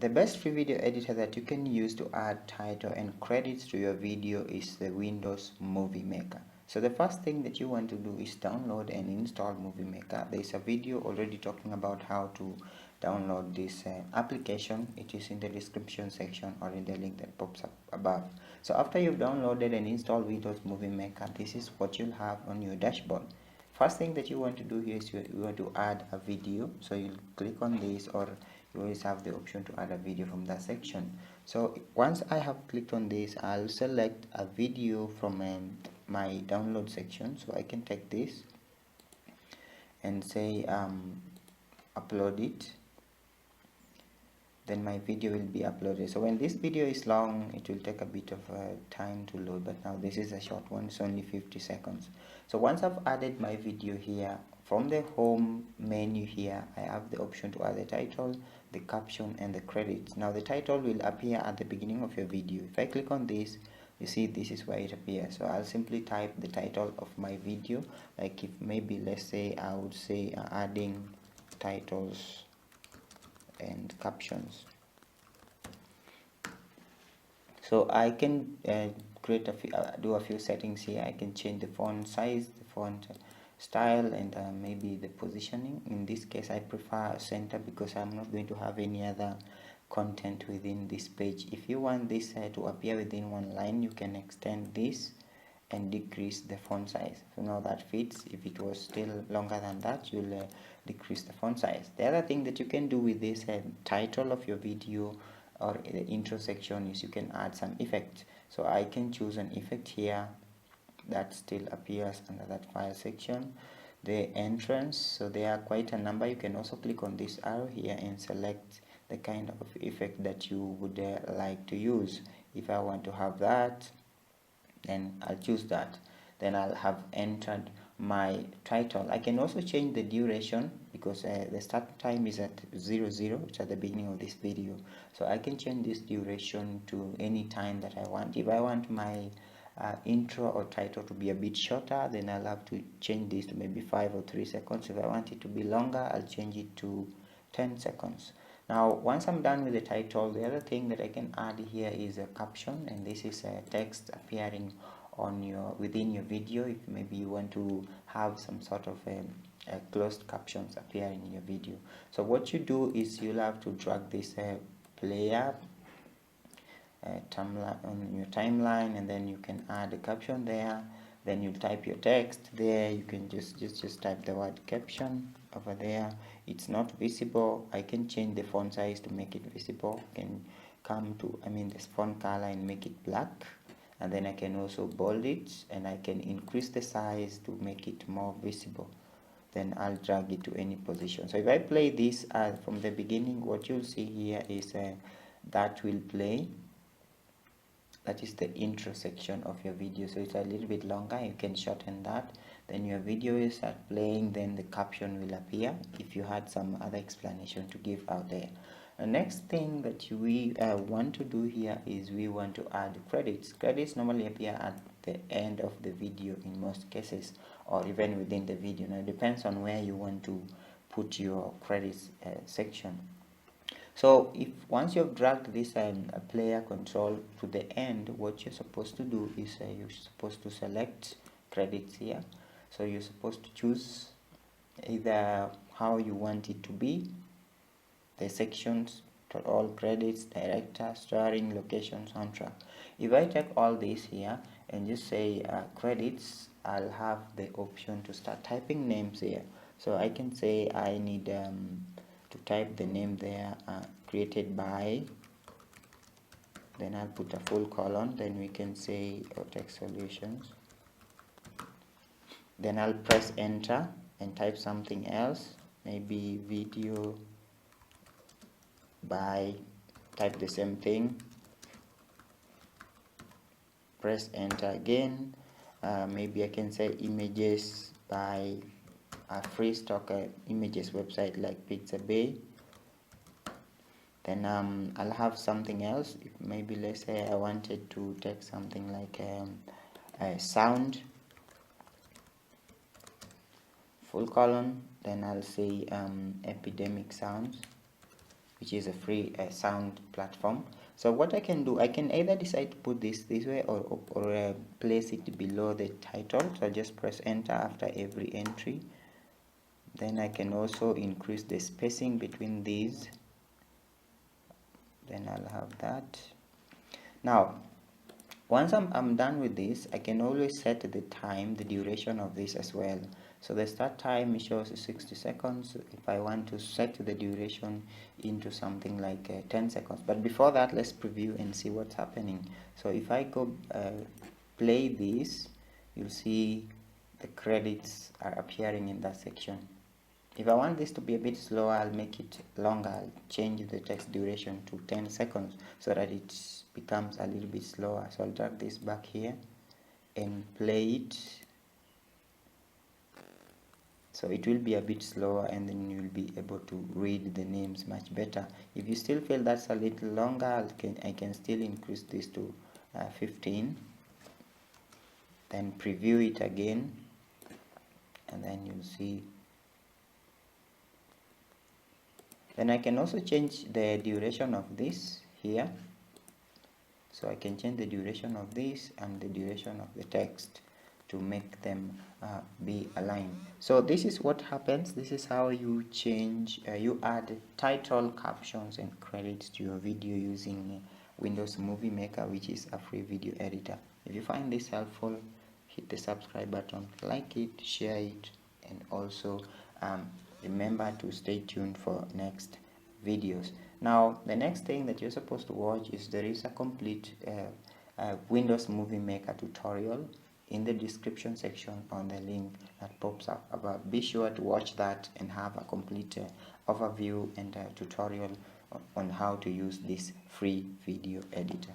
The best free video editor that you can use to add title and credits to your video is the Windows Movie Maker. So the first thing that you want to do is download and install Movie Maker. There is a video already talking about how to download this application. It is in the description section or in the link that pops up above. So after you've downloaded and installed Windows Movie Maker, this is what you'll have on your dashboard. First thing that you want to do here is you want to add a video. So you'll click on this, or you always have the option to add a video from that section. So once I have clicked on this, I'll select a video from my download section. So I can take this and say upload it. Then my video will be uploaded. So when this video is long, it will take a bit of time to load, but now this is a short one. It's only 50 seconds. So once I've added my video here, from the home menu here, I have the option to add the title, the caption, and the credits. Now the title will appear at the beginning of your video. If I click on this, you see this is where it appears. So I'll simply type the title of my video, like if maybe let's say I would say adding titles and captions. So I can create a few, do a few settings here. I can change the font size, the font style, and maybe the positioning. In this case I prefer center because I'm not going to have any other content within this page. If you want this to appear within one line, you can extend this and decrease the font size. So now that fits. If it was still longer than that, you'll decrease the font size. The other thing that you can do with this title of your video or the intro section is you can add some effect. So I can choose an effect here that still appears under that file section. The entrance, so there are quite a number. You can also click on this arrow here and select the kind of effect that you would like to use. If I want to have that, then I'll choose that. Then I'll have entered my title. I can also change the duration because the start time is at 00, which at the beginning of this video. So I can change this duration to any time that I want. If I want my intro or title to be a bit shorter, then I'll have to change this to maybe 5 or 3 seconds. If I want it to be longer, I'll change it to 10 seconds. Now once I'm done with the title, the other thing that I can add here is a caption, and this is a text appearing on within your video. If maybe you want to have some sort of closed captions appearing in your video. So what you do is you'll have to drag this player timeline on your timeline, and then you can add a caption there. Then you type your text there. You can just type the word caption over there. It's not visible. I can change the font size to make it visible. I can come to this font color and make it black, and then I can also bold it, and I can increase the size to make it more visible. Then I'll drag it to any position. So if I play this from the beginning, what you'll see here is that will play. That is the intro section of your video. So it's a little bit longer. You can shorten that. Then your video will start playing. Then the caption will appear if you had some other explanation to give out there. The next thing that we want to do here is we want to add credits. Credits normally appear at the end of the video in most cases, or even within the video. Now it depends on where you want to put your credits section. So if once you've dragged this player control to the end, what you're supposed to do is you're supposed to select credits here. So you're supposed to choose either how you want it to be, the sections, all credits, director, starring, location, soundtrack. If I take all this here and just say credits, I'll have the option to start typing names here. So I can say I need to type the name there, created by, then I'll put a full colon, then we can say Owtech Solutions. Then I'll press enter and type something else, maybe video by, type the same thing, press enter again. Maybe I can say images by a free stock images website like Pizza Bay. Then I'll have something else. Maybe let's say I wanted to take something like sound, full colon, then I'll say epidemic sounds. which is a free sound platform. So what I can do, I can either decide to put this way or place it below the title. So I just press enter after every entry. Then I can also increase the spacing between these. Then I'll have that. Now once I'm done with this, I can always set the time, the duration of this as well. So the start time shows 60 seconds. If I want to set the duration into something like 10 seconds. But before that, let's preview and see what's happening. So if I go play this, you'll see the credits are appearing in that section. If I want this to be a bit slower, I'll make it longer. I'll change the text duration to 10 seconds so that it becomes a little bit slower. So I'll drag this back here and play it. So it will be a bit slower, and then you'll be able to read the names much better. If you still feel that's a little longer, I can still increase this to 15. Then preview it again, and then you'll see. Then I can also change the duration of this here. So I can change the duration of this and the duration of the text to make them be aligned. So this is what happens. This is how you change, you add title, captions, and credits to your video using Windows Movie Maker, which is a free video editor. If you find this helpful, hit the subscribe button, like it, share it, and also remember to stay tuned for next videos. Now the next thing that you're supposed to watch is there is a complete Windows Movie Maker tutorial in the description section on the link that pops up above. Be sure to watch that and have a complete overview and tutorial on how to use this free video editor.